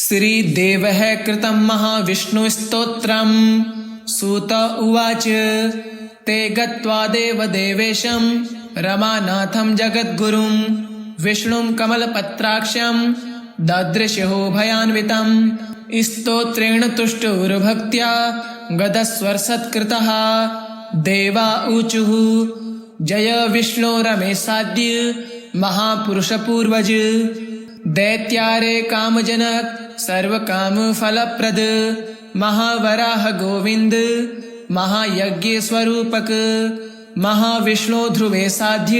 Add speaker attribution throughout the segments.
Speaker 1: श्रीदेवः कृतं महाविष्णुस्तोत्रम्। सूत उवाच ते गत्वा देवदेवेशं रमानाथं जगद्गुरुं विष्णुं कमलपत्राक्षं ददृशुः भयान्वितं स्तोत्रेण तुष्टुर्भक्त्या गदस्वर्षत्कृतः। देवा ऊचुः जय विष्णु रमेशाद्य महापुरुषपूर्वज। दैत्यारे कामजनक सर्वकामफलप्रद महावराह गोविंद महायज्ञ स्वरूपक। महाविष्णु ध्रुवे साध्य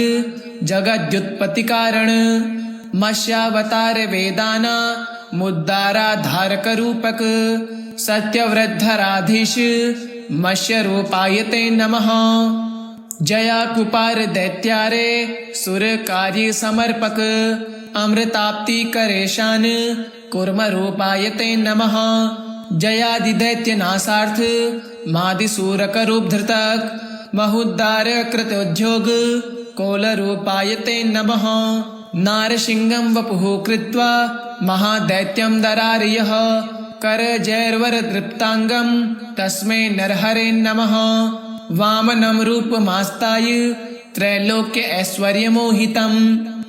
Speaker 1: जगद्युत्पत्ति कारण मत्स्यावतार वेदाना मुद्दाराधारक रूपक। सत्यव्रतधराधीश मत्स्य रूपायते नमः। जया कुपार दैत्यारे सुर कार्य समर्पक अमृताप्ति करेशान कुर्म रूपायते नमः। जयादि दैत्य नाशार्थ मादिसूरक रूप धृतक महुद्दार कृतोद्योग कोल रूपायते नमः। नारसिंहं वपुः कृत्वा महादैत्यं दरार्यः कर जैर्वर दृप्तांगं तस्मै नरहरे नमः। वामनं रूपमास्ताय त्रैलोक्य ऐश्वर्य मोहितं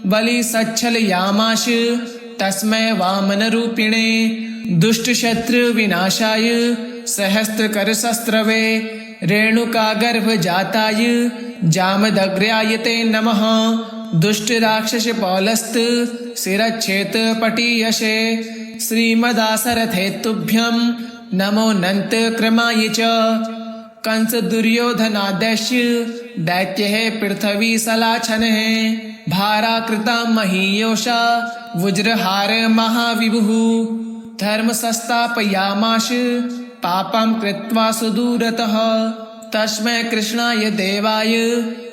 Speaker 1: बलि सच्छलयामाश तस्मै वामन रूपिणे। दुष्ट शत्रु विनाशाय सहस्त्रकर शस्त्रवे रेणुका गर्भ जाताय जामदग्र्यायते नमः। दुष्ट राक्षस पौलस्त शिरच्छेद पटीयसे श्रीमदासरथे तुभ्यं नमो नंत क्रमाय च। कंस दुर्योधनादैश्य दैत्य पृथ्वी सलाछन भाराकृता महीयोषा वज्रहार महाविभुः। धर्म संस्थापयामाश पापं कृत्वा सुदूरतः तस्मै कृष्णाय देवाय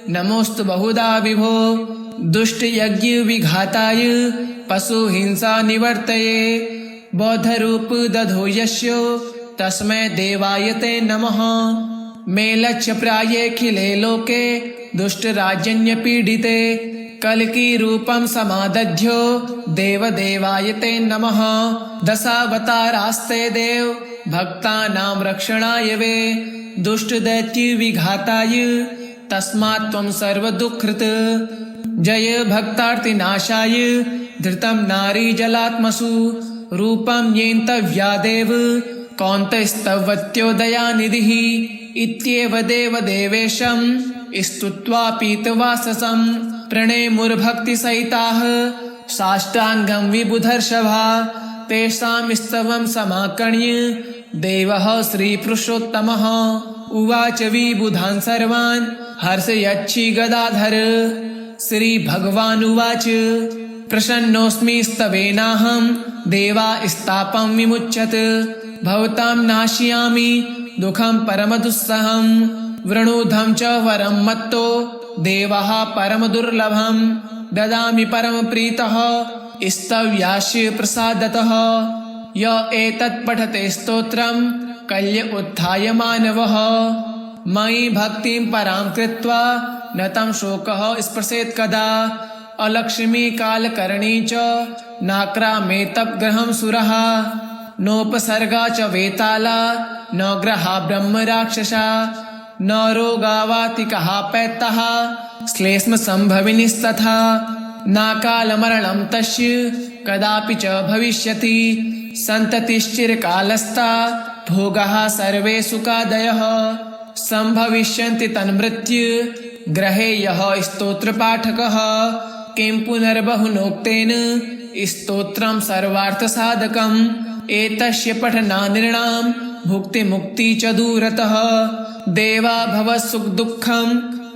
Speaker 1: नमोस्तु बहुधा विभो। दुष्ट यज्ञ विघाताय पशु हिंसा निवर्तये बौद्ध रूप दधो यस्यो तस्मै देवाय ते नमः। मे लक्ष्य प्राये खिले लोके दुष्ट राज्यन्य पीडिते कलकी रूपं समादध्यो देव देवाय ते नमः। दशावतारास्ते देव भक्तानां रक्षणाय वे दुष्ट दैत्य विघाताय तस्मात् त्वं सर्वदुःखकृत। जय भक्तार्तिनाशाय धृतं नारी जलात्मसु रूपं येन्तव्यादेव कौन्तस्तवत्यो दयानिधिः। इत्येव देवदेवेशं स्तुत्वा पीतवाससं प्रणेमुर्भक्तिसहिताः साष्टाङ्गं विबुधर्षभा। तेषां स्तवं समाकर्ण्य देवः श्रीपुरुषोत्तमः उवाच विबुधान् सर्वान् हर्षयच्छि गदाधर। श्रीभगवानुवाच प्रसन्नोऽस्मि स्तवेनाहं देवा स्तापं विमुच्यत। भवतां नाशयामि दुःखं परमदुस्सहं वृणुधं च वरं मत्तो देवः परमदुर्लभं ददामि परमप्रीतः स्तव्यास्य प्रसादतः। य एतत् पठते स्तोत्रं कल्य उत्थाय मानवः मयि भक्तिं परां कृत्वा न तं शोकः स्पृशेत् कदा। अलक्ष्मी कालकर्णी च नाक्रामेतप् ग्रहं सुरः नोपसर्गा च वेताला न ग्रहा ब्रह्म राक्षसा न रोगावातिकः पैत्तः श्लेष्म संभविनिस्तथा नाकालमरणं तस्य कदापि च भविष्यति। सन्ततिश्चिरकालस्था भोगाः सर्वे सुखादयः संभविष्यन्ति तन्मृत्यु ग्रहे यः स्तोत्रपाठकः। किं पुनर्बहुनोक्तेन स्तोत्रं सर्वार्थसाधकम् एतस्य पठनान्नृणां भुक्तिमुक्ति च दूरतः। देवा भवसुखदुःखं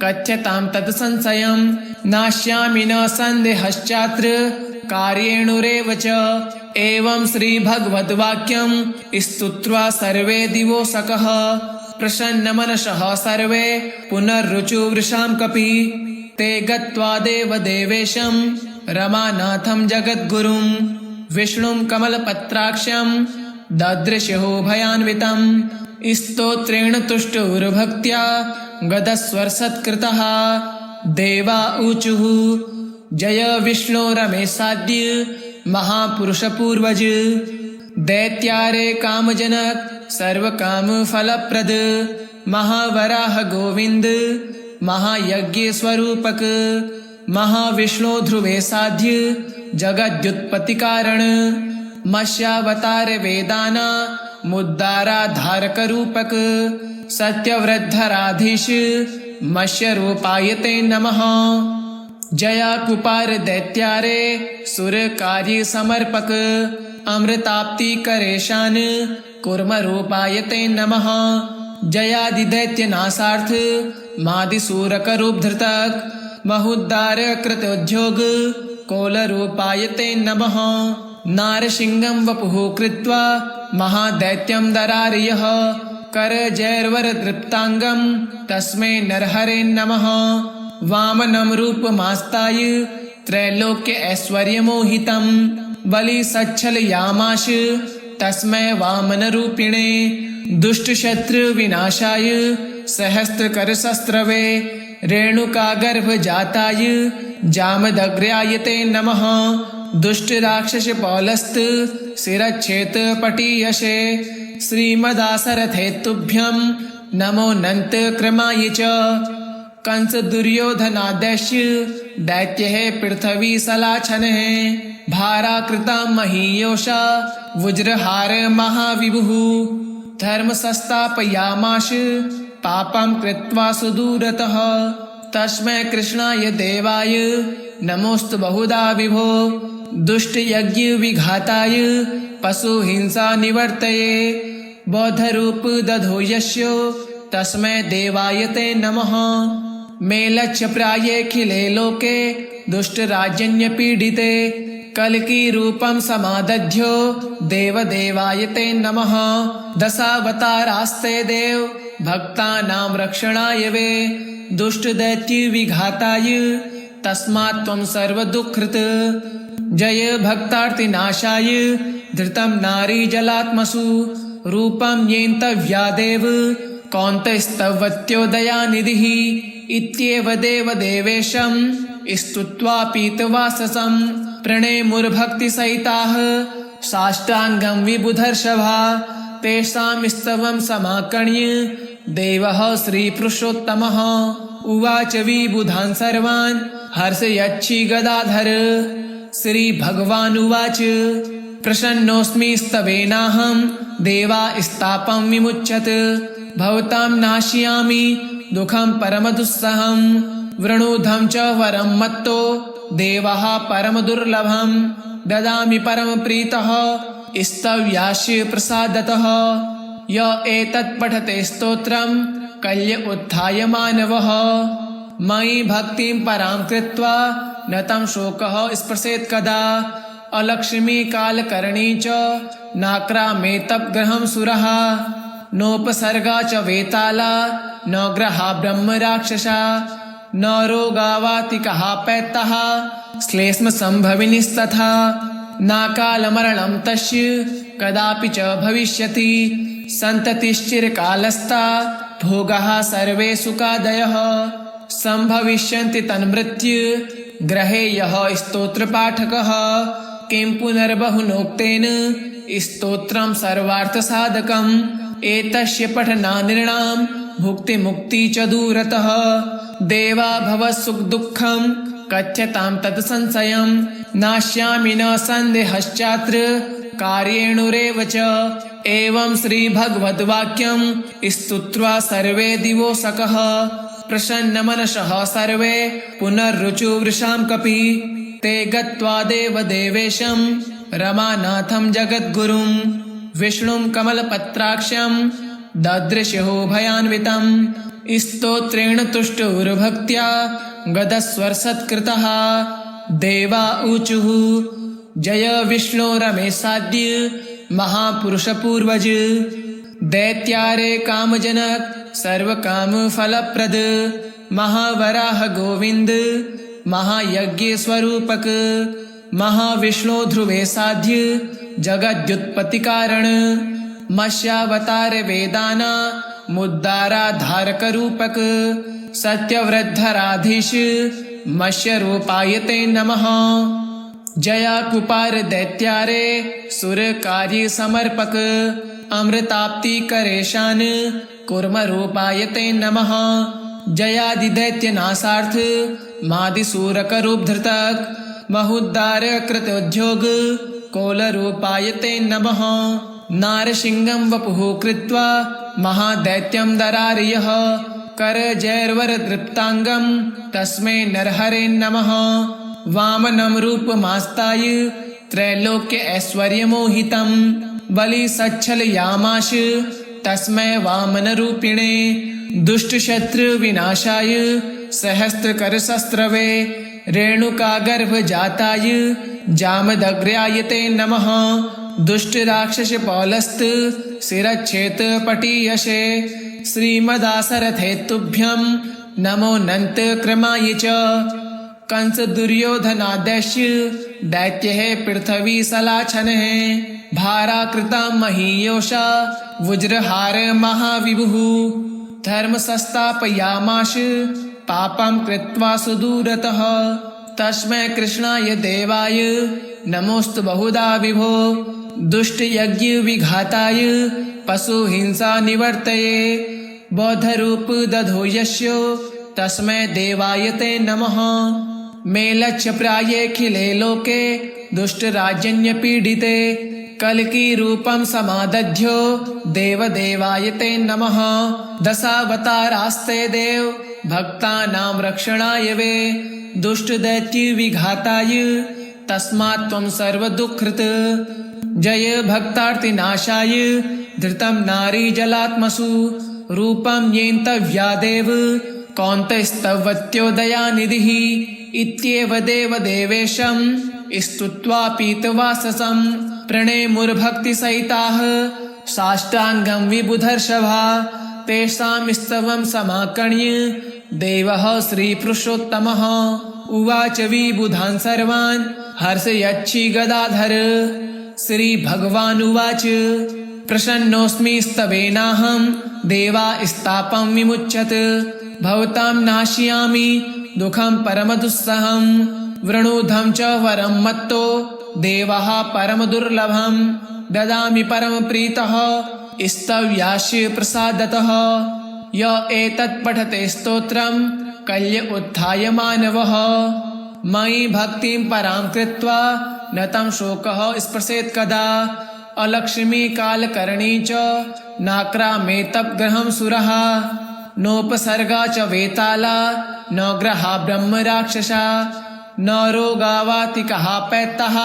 Speaker 1: कथ्यतां तत् संशयं नास्यामि न सन्देहश्चात्र कार्येणुरेव च। एवं श्रीभगवद्वाक्यं स्तुत्वा सर्वे दिवोसकः प्रसन्नमनसः सर्वे पुनर्रुचुवृषां कपि। ते गत्वा देवदेवेशं रमानाथं जगद्गुरुं विष्णुं कमलपत्राक्षं ददृशुः भयान्वितं स्तोत्रेण तुष्टुर्भक्त्या गदस्वर्षत्कृतः। देवा ऊचुः जय विष्णु रमेशाद्य महापुरुषपूर्वज। दैत्यारे कामजनक सर्व काम फलप्रद महावराह गोविंद महायज्ञ स्वरूपक महाविष्णु ध्रुवे साध्य जगद्युत्पत्ति कारण मत्स्यावतार वेदाना मुद्दाराधारक रूपक सत्यवृद्धराधीश मत्स्य रूपायते नमः। जया कुपार दैत्यारे सुर कार्य समर्पक अमृताप्ति करेशान कुर्म रूपायते नमः। जयादि दैत्य नासार्थ मादिसूरक रूप धृतक महुद्दार कृत उद्योग कोल रूपायते नमः। नारसिंहं वपुः कृत्वा महादैत्यं दरार्यः कर जैर्वर दृप्तांगं तस्मै नरहरे नमः। वामनं रूपमास्ताय त्रैलोक्य ऐश्वर्य मोहितं बलि सच्छल यामाश तस्मै वामन रूपिणे। दुष्ट शत्रु विनाशाय सहस्त्र कर शस्त्रवे रेणुका गर्भ जाताय जामदग्र्यायते नमः। दुष्ट राक्षस पौलस्त शिरच्छेद पटीयसे श्रीमदासरथे तुभ्यं नमो नंत क्रमाय च। कंस दुर्योधनादैश्य दैत्य पृथ्वी सलाछन भाराकृता महीयोषा वज्रहार महाविभुः धर्म संस्थापयामाश पापं कृत्वा सुदूरतः। तस्मै कृष्णाय देवाय नमोस्तु बहुधा विभो दुष्ट यज्ञ विघाताय पशु हिंसा निवर्तये बौद्ध रूप दधो यस्यो तस्मै देवाय ते नमः। मे लक्ष्य प्राये खिले लोके दुष्ट राज्यन्य पीडिते कल्कि रूपं समादध्यो देव देवाय ते नमः। दशावतारास्ते देव भक्तानां रक्षणाय वे दुष्ट दैत्य विघाताय तस्मात् त्वं सर्वदुःखकृत्। जय भक्तार्तिनाशाय धृतं नारी जलात्मसु रूपं येन्तव्यादेव कौन्तस्तवत्यो दयानिधिः इत्येव देव देवेशं स्तुत्वा पीतवाससं प्रणेमुर्भक्तिसहिताः साष्टाङ्गं विबुधर्षभा तेषां स्तवं समाकर्ण्य देवः श्रीपुरुषोत्तमः उवाच विबुधान् सर्वान् हर्षयच्छि गदाधर। श्रीभगवान् उवाच प्रसन्नोऽस्मि स्तवेनाहं देवा स्तापं विमुच्यत भवतां नाशयामि दुःखं परमदुस्सहं वृणुधं च वरं मत्तो देवः परमदुर्लभं ददामि परमप्रीतः स्तव्यास्य प्रसादतः। य एतत् पठते स्तोत्रं कल्य उत्थाय मानवः मयि भक्तिं परां कृत्वा न तं शोकः स्पृशेत् कदा। अलक्ष्मी कालकर्णी च नाक्रामेतप् ग्रहं सुरः नोपसर्गा च वेताला न ग्रहा ब्रह्म राक्षसा न रोगावातिकः पैत्तः श्लेष्म संभविनिस्तथा नाकालमरणं तस्य कदापि च भविष्यति सन्ततिश्चिरकालस्था भोगाः सर्वे सुखादयः संभविष्यन्ति तन्मृत्यु ग्रहे यः स्तोत्रपाठकः किं पुनर्बहुनोक्तेन स्तोत्रं सर्वार्थसाधकम् एतस्य पठनानिर्णां भुक्तिमुक्ति च दूरतः देवा भवसुखदुःखं कथ्यतां तत् संशयं नाश्यामि न सन्देहश्चात्र कार्येणुरेव च। एवं श्रीभगवद्वाक्यं स्तुत्वा सर्वे दिवोसकः प्रसन्नमनसः सर्वे पुनर्रुचुवृषां कपि ते गत्वा देवदेवेशं रमानाथं जगद्गुरुं विष्णुं कमलपत्राक्षं ददृशुः भयान्वितं स्तोत्रेण तुष्टुर्भक्त्या गदस्वर्सत्कृतः। देवा ऊचुः जय विष्णु रमेशाद्य महापुरुषपूर्वज दैत्यारे कामजनक सर्वकाम फलप्रद महावराह गोविंद महायज्ञ स्वरूपक महाविष्णु ध्रुवे साध्य जगद्युत्पत्ति कारण मत्स्यावतार वेदाना मुद्दाराधारक रूपक सत्यवृद्धराधीश मत्स्य रूपायते नमः। जया कुपार दैत्यारे सुर कार्य समर्पक अमृताप्ति करेशान कुर्म रूपाय ते नमः। जयादिदैत्य नाशार्थ मादिसूरक रूप धृतक महुद्दार कृतोद्योग कोल रूपाय ते नमः। नारसिंहं वपुः कृत्वा महादैत्यं दरार्यः करजैर्वर दृप्तांगं तस्मै नरहरे नमः। वामनं रूपमास्ताय त्रैलोक्य ऐश्वर्यमोहितं बलि सच्छलयामाश तस्मै वामन रूपिणे। दुष्ट शत्रु विनाशाय सहस्त्रकर शस्त्रवे रेणुका गर्भ जाताय जामदग्र्याय ते नमः। दुष्ट राक्षस पौलस्त शिरच्छेद पटीयसे श्रीमदासरथे तुभ्यं नमो नंत क्रमाय च। कंस दुर्योधनादैश्य दैत्यः पृथ्वी सलाछनः भाराकृता महीयोषा वज्रहार महाविभुः। धर्म संस्थापयामास पापं कृत्वा सुदूरतः तस्मै कृष्णाय देवाय नमोस्तु बहुधा विभो। दुष्ट यज्ञ विघाताय पशु हिंसा निवर्तये बौद्ध रूप दधो यस्य तस्मै देवाय ते नमः। मे लक्ष्य प्राये खिले लोके दुष्ट राज्यन्य पीडिते कल्कि रूपं समादध्यो देव देवाय ते नमः। दशावतारास्ते देव भक्तानां रक्षणाय वे दुष्ट दैत्य विघाताय तस्मात् त्वं सर्वदुःखकृत्। जय भक्तार्तिनाशाय धृतं नारी जलात्मसु रूपं येन्तव्यादेव कौन्तस्तवत्यो दयानिधिः। इत्येव देव देवेशं स्तुत्वा पीतवाससं प्रणेमुर्भक्तिसहिताः साष्टाङ्गं विबुधर्षभा। तेषां स्तवं समाकर्ण्य देवः श्रीपुरुषोत्तमः उवाच विबुधान् सर्वान् हर्षयच्छि गदाधर। श्रीभगवानुवाच प्रसन्नोऽस्मि स्तवेनाहं देवा स्तापं विमुच्यत भवतां नाशयामि दुःखं परमदुस्सहं। वृणुधं च वरं मत्तो देवः परमदुर्लभं ददामि परमप्रीतः स्तव्यास्य प्रसादतः। य एतत् पठते स्तोत्रं कल्य उत्थाय मानवः मयि भक्तिं परां कृत्वा न तं शोकः स्पृशेत् कदा। अलक्ष्मी कालकर्णी च नाक्रामेतग्रहं सुरः नोपसर्गा च वेताला न ग्रहा ब्रह्म राक्षसा न रोगावातिकः पैत्तः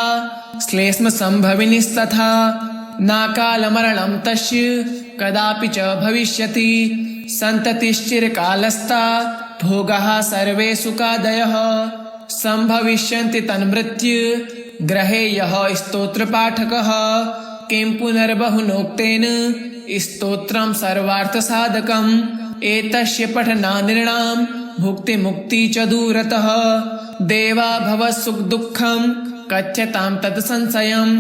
Speaker 1: श्लेष्म संभविनिस्तथा नाकालमरणं तस्य कदापि च भविष्यति सन्ततिश्चिरकालस्था भोगाः सर्वे सुखादयः संभविष्यन्ति तन्मृत्यु ग्रहे यः स्तोत्रपाठकः किं पुनर्बहुनोक्तेन स्तोत्रं सर्वार्थसाधकम् एतस्य पठनानिर्णां भुक्तिमुक्ति च दूरतः देवा भवसुखदुःखं कथ्यतां तत् संशयं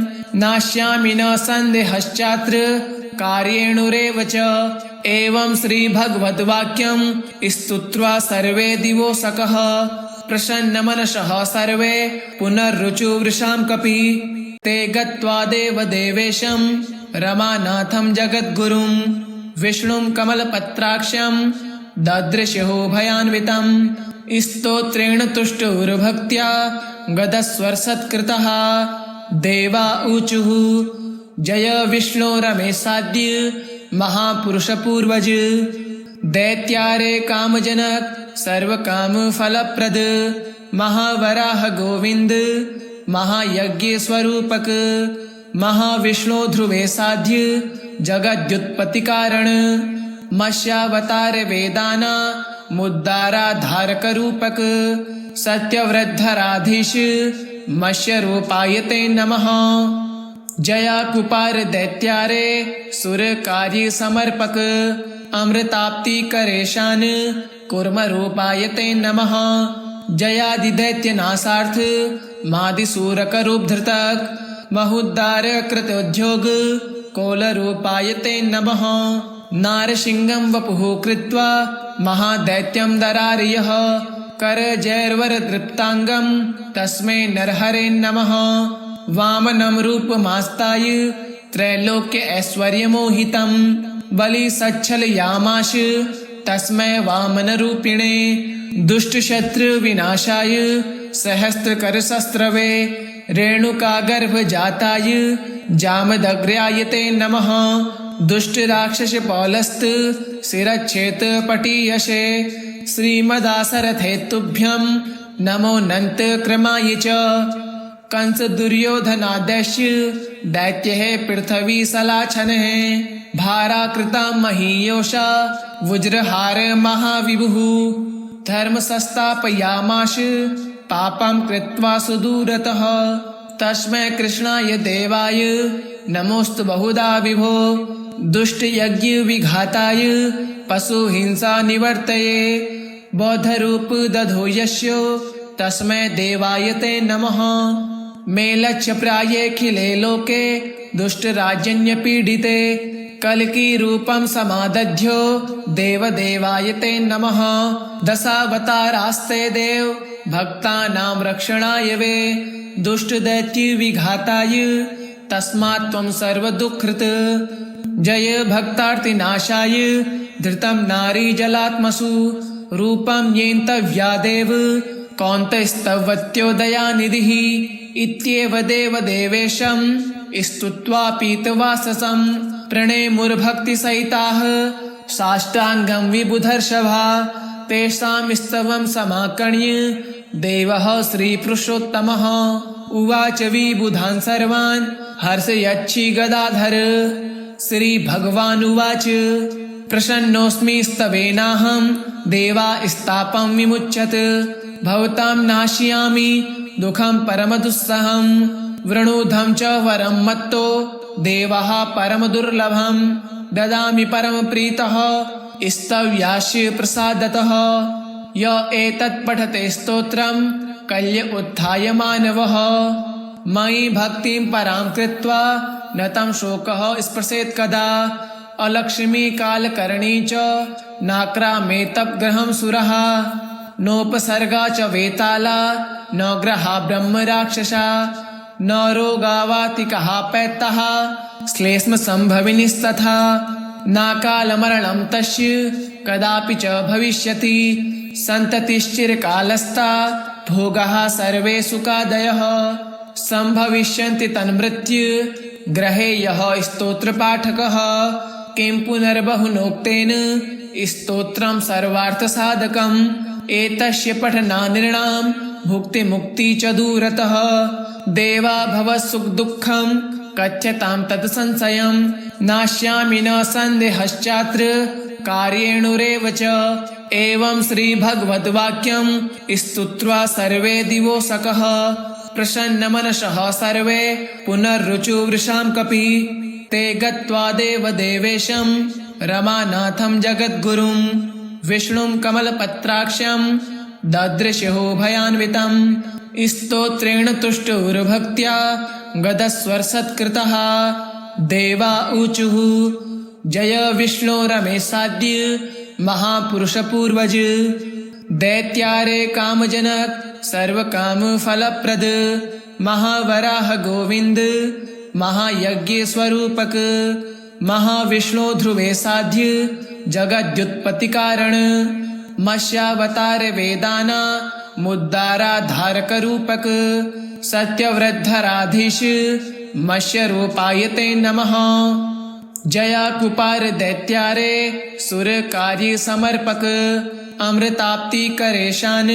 Speaker 1: नाश्यामि न सन्देहश्चात्र कार्येणुरेव च। एवं श्रीभगवद्वाक्यं स्तुत्वा सर्वे दिवोऽसकः प्रसन्नमनसः सर्वे पुनर्रुचुवृषां कपि। ते गत्वा देवदेवेशं रमानाथं जगद्गुरुं विष्णुं कमलपत्राक्षं ददृशुः भयान्वितं स्तोत्रेण तुष्टुर्भक्त्या गदस्वर्षत्कृतः। देवा ऊचुः जय विष्णु रमेशाद्य महापुरुषपूर्वज दैत्यारे कामजनक सर्वकामफलप्रद महावराह गोविंद महायज्ञ स्वरूपक महाविष्णु ध्रुवे साध्य जगद्युत्पत्ति कारण मत्स्यावतार वेदाना मुद्दाराधारक रूपक सत्यव्रतधराधीश मत्स्य रूपाय ते नमः। जया कुपार दैत्यारे सुर कार्य समर्पक अमृताप्ति करेशान कुर्म रूपाय ते नमः। जयादिदैत्य नाशार्थ मादिसूरक रूप धृतक महुद्दार कृतोद्योग कोल रूपाय ते नमः। नारसिंहं वपुः कृत्वा महादैत्यं दरार्यः करजैर्वरदृप्ताङ्गं तस्मै नरहरे नमः। वामनं रूपमास्ताय त्रैलोक्य ऐश्वर्यमोहितं बलि सच्छलयामाश तस्मै वामनरूपिणे। दुष्टशत्रु विनाशाय सहस्त्रकरशस्त्रवे रेणुकागर्भजाताय जामदग्र्याय ते नमः। दुष्टराक्षसपौलस्त शिरच्छेदपटीयसे श्रीमदासरथे तुभ्यं नमो नन्तक्रमाय च। कंस दुर्योधनादस्य दैत्यः पृथ्वीसलाछनः भाराकृता महीयोषा वज्रहार महाविभुः। धर्मसंस्थापयामास पापं कृत्वा सुदूरतः तस्मै कृष्णाय देवाय नमोस्तु बहुधा विभो। दुष्टयज्ञविघाताय पशुहिंसानिवर्तये बौद्धरूप दधो यस्य तस्मै देवाय ते नमः। मेलच्छप्रायेऽखिले लोके दुष्टराजन्यपीडिते कल्किरूपं समादध्यो देवदेवाय ते नमः। दशावतारास्ते देव भक्तानां रक्षणाय वे दुष्टदैत्यविघाताय तस्मात् त्वं सर्वदुःखकृत्। जय भक्तार्तिनाशाय धृतं नारीजलात्मसु रूपं येन्तव्यादेव कौन्तस्तवत्योदयानिधिः। इत्येव देवदेवेशं स्तुत्वा पीतवाससं प्रणेमुर्भक्तिसहिताः साष्टाङ्गं विबुधर्षभा। तेषां स्तवं समाकर्ण्य देवः श्रीपुरुषोत्तमः उवाच विबुधान् सर्वान् हर्षयच्छि गदाधर। श्रीभगवानुवाच प्रसन्नोऽस्मि स्तवेनाहं देवास्तापं विमुच्यत। भवतां नाशयामि दुःखं परमदुस्सहं वृणुधं च वरं मत्तो देवः परमदुर्लभं ददामि परमप्रीतः स्तव्यास्य प्रसादतः। य एतत् पठते स्तोत्रं कल्य उत्थाय मानवः मयि भक्तिं परां कृत्वा न तं शोकः स्पृशेत् कदा। अलक्ष्मी कालकर्णी च नाक्रामेतग्रहं सुरः नोपसर्गा च वेताला न ग्रहा ब्रह्मराक्षसा न रोगावातिकः पैत्तः श्लेष्मसम्भविनिस्तथा नाकालमरणं तस्य कदापि च भविष्यति। सन्ततिश्चिरकालस्था भोगाः सर्वे सुखादयः सम्भविष्यन्ति तन्मृत्यु ग्रहे यः स्तोत्रपाठकः। किं पुनर्बहुनोक्तेन स्तोत्रं सर्वार्थसाधकम् एतस्य पठनानिर्णां भुक्तिमुक्ति च दूरतः। देवा भवसुखदुःखं कथ्यतां तत् संशयं नाश्यामि न सन्देहश्चात्र कार्येणुरेव च। एवं श्रीभगवद्वाक्यं स्तुत्वा सर्वे दिवोऽसकः प्रसन्नमनसः सर्वे पुनर्रुचुवृषां कपि। ते गत्वा देवदेवेशं रमानाथं जगद्गुरुं विष्णुं कमलपत्राक्षं ददृशुः भयान्वितं। स्तोत्रेण तुष्टुर्भक्त्या गदस्वर्सत्कृतः देवा ऊचुः जय विष्णु रमेशाद्य महापुरुषपूर्वज। दैत्यारे कामजनक सर्वकामफलप्रद महावराह गोविंद महायज्ञस्वरूपक महाविष्णु ध्रुवे साध्य जगद्युत्पत्तिकारण मत्स्यावतार वेदाना मुद्दाराधारक रूपक सत्यव्रतधराधीश मत्स्यरूपाय ते नमः। जया कुपार दैत्यारे सुर कार्य समर्पक अमृताप्ति करेशान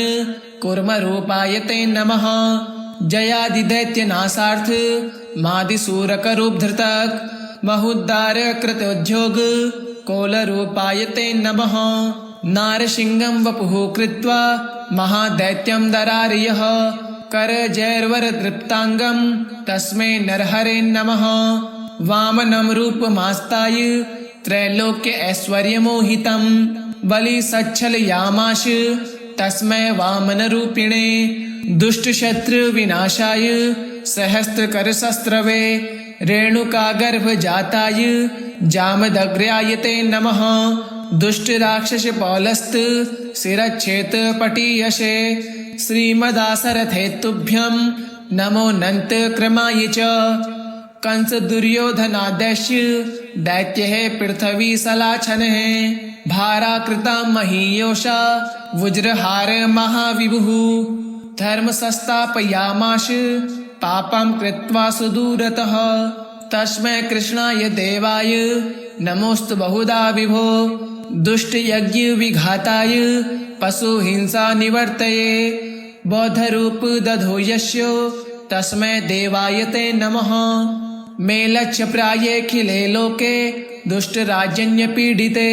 Speaker 1: कुर्म रूपाय ते नमः। जयादिदैत्यनाशार्थ मादिसूरक रूप धृतक महुद्दार कृतोद्योग कोल रूपाय ते नमः। नारसिंहं वपुः कृत्वा महादैत्यं दरार्यः करजैर्वरदृप्ताङ्गं तस्मै नरहरे नमः। वामनं रूपमास्ताय त्रैलोक्य ऐश्वर्यमोहितं बलि सच्छलयामास तस्मै वामनरूपिणे। दुष्टशत्रु विनाशाय सहस्त्रकरशस्त्रवे रेणुकागर्भजाताय जामदग्र्याय ते नमः। दुष्ट राक्षस पौलस्त शिरच्छेत पटीयसे श्रीमदासरथे तुभ्यं नमो नन्त क्रमाय च कंस दुर्योधनादस्य दैत्यः पृथ्वी सलाछनः भाराकृता महीयोषा वज्रहार महाविभुः धर्म संस्थापयामास पापं कृत्वा सुदूरतः तस्मै कृष्णाय देवाय नमोस्तु बहुधा विभो दुष्ट यज्ञ विघाताय पशु हिंसा निवर्तये बौद्ध रूप दधो यस्य तस्मै देवाय ते नमः मे लक्ष्य प्राये खिले लोके दुष्ट राज्यन्य पीडिते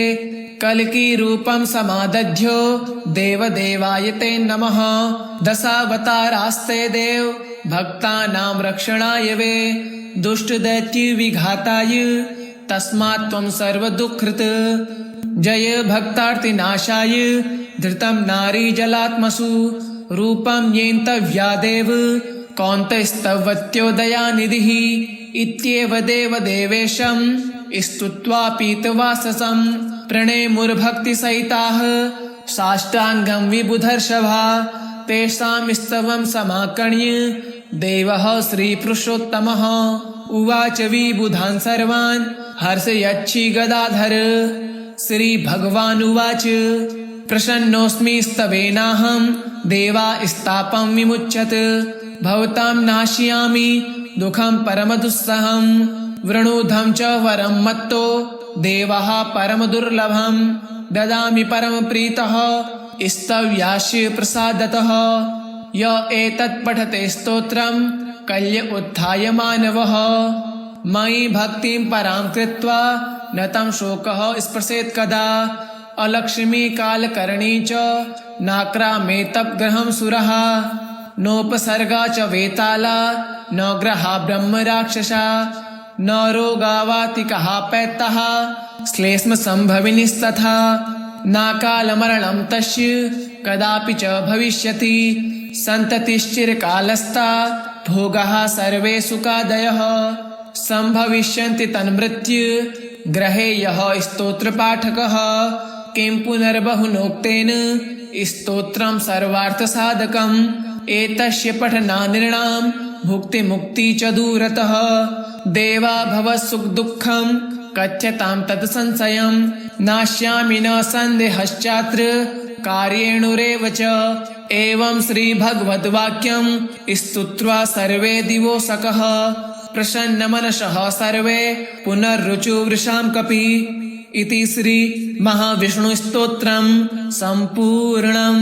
Speaker 1: कलकी रूपम समादध्यो देव देवाय ते नमः दशावतारास्ते देव भक्तानां रक्षणाय वे दुष्ट दैत्य विघाताय तस्मात् त्वं सर्वदुःखकृत् जय भक्तार्तिनाशाय धृतं नारी जलात्मसु रूपं येन्तव्यादेव कौन्तस्तवत्यो दयानिधिः इत्येव देवदेवेशं स्तुत्वा पीतवाससं प्रणेमुर्भक्तिसहिताः साष्टाङ्गं विबुधर्षभा तेषां स्तवं समाकर्ण्य देवः श्रीपुरुषोत्तमः उवाच विबुधान् सर्वान् हर्षयच्छि गदाधर श्रीभगवानुवाच प्रसन्नोऽस्मि स्तवेनाहं देवा स्तापं विमुच्यत भवतां नाशयामि दुःखं परमदुस्सहं वृणुधं च वरं मत्तो देवः परमदुर्लभं ददामि परमप्रीतः स्तव्यास्य प्रसादतः य एतत् पठते स्तोत्रं कल्य उत्थाय मानवः मयि भक्तिं परां कृत्वा न तं शोकः स्पृशेत् कदा अलक्ष्मी कालकर्णी च नाक्रामेतप् सुरः नोपसर्गा च वेताला न ग्रहा ब्रह्म राक्षसा न रोगावातिकः पैत्तः श्लेष्म संभविनिस्तथा नाकालमरणं तस्य कदापि च भविष्यति सन्ततिश्चिरकालस्था भोगाः सर्वे सुखादयः संभविष्यन्ति तन्मृत्यु ग्रहे यः स्तोत्रपाठकः किं पुनर्बहुनोक्तेन स्तोत्रं सर्वार्थसाधकम् एतस्य पठनानिर्णां भुक्तिमुक्ति च दूरतः देवा भवसुखदुःखं कथ्यतां तत् संशयं नाश्यामि न सन्देहश्चात्र कार्येणुरेव च एवं श्रीभगवद्वाक्यं स्तुत्वा सर्वे दिवोसकः प्रसन्नमनसः सर्वे पुनर्रुचुवृषां कपि इति श्री महाविष्णुस्तोत्रं सम्पूर्णम्।